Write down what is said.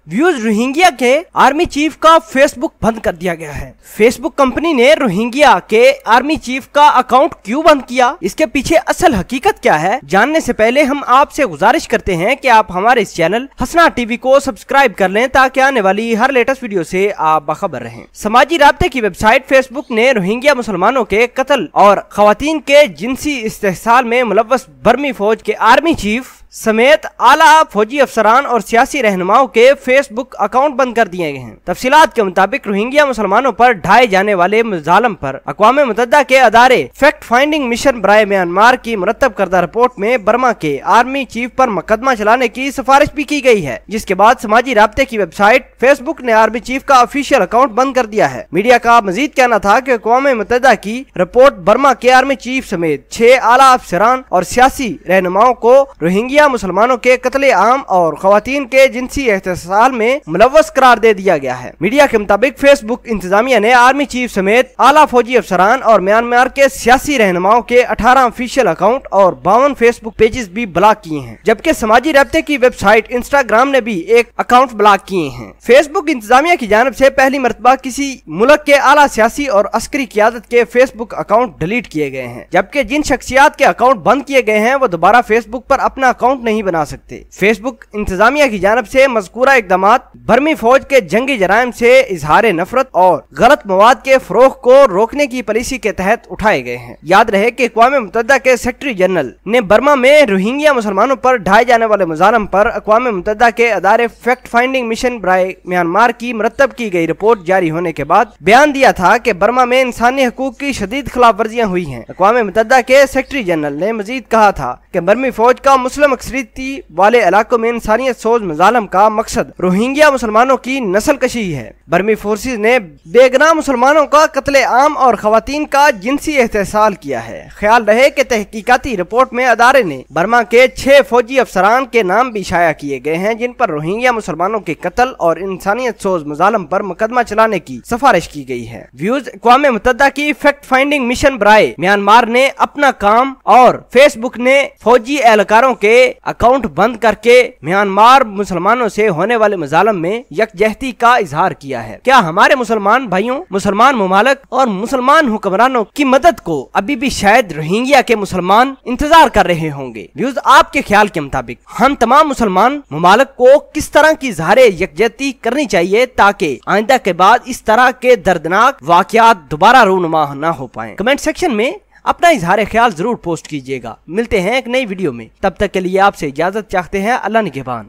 Views Rohingya के army chief का Facebook बंद कर दिया गया है। फेसबुक कंपनी ने रोहिंग्या के आर्मी चीफ का अकाउंट क्यों बंद किया, इसके पीछे असल हकीकत क्या है, जानने से पहले हम आपसे गुजारिश करते हैं कि आप हमारे इस चैनल हसना टीवी को सब्सक्राइब कर लें ताकि आने वाली हर लेटेस्ट वीडियो से आप बाखबर रहें। समाजी राब्ते की वेबसाइट फेसबुक ने रोहिंग्या मुसलमानों के कत्ल और खवातीन के जिनसी इस्तेहसाल में मुलव्वस बर्मी फौज के आर्मी चीफ समेत आला फौजी अफसरान और सियासी रहनुमाओं के फेसबुक अकाउंट बंद कर दिए गए हैं। तफसीलात के मुताबिक रोहिंग्या मुसलमानों पर ढाए जाने वाले मुजालम पर अक़वाम मुत्तहिदा के अदारे फैक्ट फाइंडिंग मिशन बराए म्यांमार की मुरत्तब करदा रिपोर्ट में बर्मा के आर्मी चीफ पर मुकदमा चलाने की सिफारिश भी की गई है, जिसके बाद समाजी राब्ते की वेबसाइट फेसबुक ने आर्मी चीफ का ऑफिशियल अकाउंट बंद कर दिया है। मीडिया का मजीद कहना था कि अक़वाम मुत्तहिदा की रिपोर्ट बर्मा के आर्मी चीफ समेत 6 आला अफसरान और सियासी रहनुमाओं को रोहिंग्या मुसलमानों के कत्ले आम और खवातीन के जिनसी इस्तेहसाल में मुलव्वस करार दे दिया गया है। मीडिया के मुताबिक फेसबुक इंतजामिया ने आर्मी चीफ समेत आला फौजी अफसरान और म्यांमार के सियासी रहनुमाओं के 18 ऑफिशियल अकाउंट और 52 फेसबुक पेजेस भी ब्लॉक किए हैं, जबकि समाजी राब्ते की वेबसाइट इंस्टाग्राम ने भी एक अकाउंट ब्लॉक किए हैं। फेसबुक इंतजामिया की जानिब से पहली मरतबा किसी मुल्क के आला सियासी और अस्करी क़यादत के फेसबुक अकाउंट डिलीट किए गए हैं, जबकि जिन शख्सियात के अकाउंट बंद किए गए हैं वो दोबारा फेसबुक पर अपना अकाउंट नहीं बना सकते। फेसबुक इंतजामिया की जानिब से मज़कूरा इक़दामात बर्मी फौज के जंगी जराइम से इजहार नफरत और गलत मवाद के फरोख को रोकने की पॉलिसी के तहत उठाए गए हैं। याद रहे कि अक़वाम मुत्तहिदा के सेक्रेटरी जनरल ने बर्मा में रोहिंग्या मुसलमानों पर ढाए जाने वाले मुजालम पर अक़वाम मुत्तहिदा के अदारे फैक्ट फाइंडिंग मिशन बराए म्यांमार की मुरत्तब की गई रिपोर्ट जारी होने के बाद बयान दिया था कि बर्मा में इंसानी हकूक की शदीद खिलाफ वर्जियां हुई हैं। अक़वाम मुत्तहिदा के सेक्रेटरी जनरल ने मजीद कहा था कि बर्मी फौज का मुस्लिम अक्सरियती वाले इलाकों में इंसानियत सोच मुजालम का मकसद रोहिंग्या मुसलमानों की नस्ल कशी है। बर्मी फोर्सेज ने बेगुनाह मुसलमानों का कत्ले आम और खवातीन का जिनसी इस्तेहसाल किया है। ख्याल रहे कि तहकीकाती रिपोर्ट में अदारे ने बर्मा के 6 फौजी अफसरान के नाम भी शाया किए गए हैं, जिन पर रोहिंग्या मुसलमानों के कत्ल और इंसानियत सोच मुजालम पर मुकदमा चलाने की सिफारिश की गई है। व्यूज अक़वाम मुत्तहिदा की फैक्ट फाइंडिंग मिशन बराए म्यांमार ने अपना काम और फेसबुक ने फौजी एहलकारों के अकाउंट बंद करके म्यांमार मुसलमानों से होने वाले मुजालम में यकजहती का इजहार किया है। क्या हमारे मुसलमान भाइयों, मुसलमान ममालिक और मुसलमान हुक्मरानों की मदद को अभी भी शायद रोहिंग्या के मुसलमान इंतजार कर रहे होंगे? व्यूज आपके ख्याल के मुताबिक हम तमाम मुसलमान ममालिक को किस तरह की इजहार यकजहती करनी चाहिए ताकि आइंदा के बाद इस तरह के दर्दनाक वाकयात दोबारा रूनुमा न हो पाए? कमेंट सेक्शन में अपना इजहार ख्याल जरूर पोस्ट कीजिएगा। मिलते हैं एक नई वीडियो में, तब तक के लिए आपसे इजाजत चाहते हैं। अल्लाह निगहबान।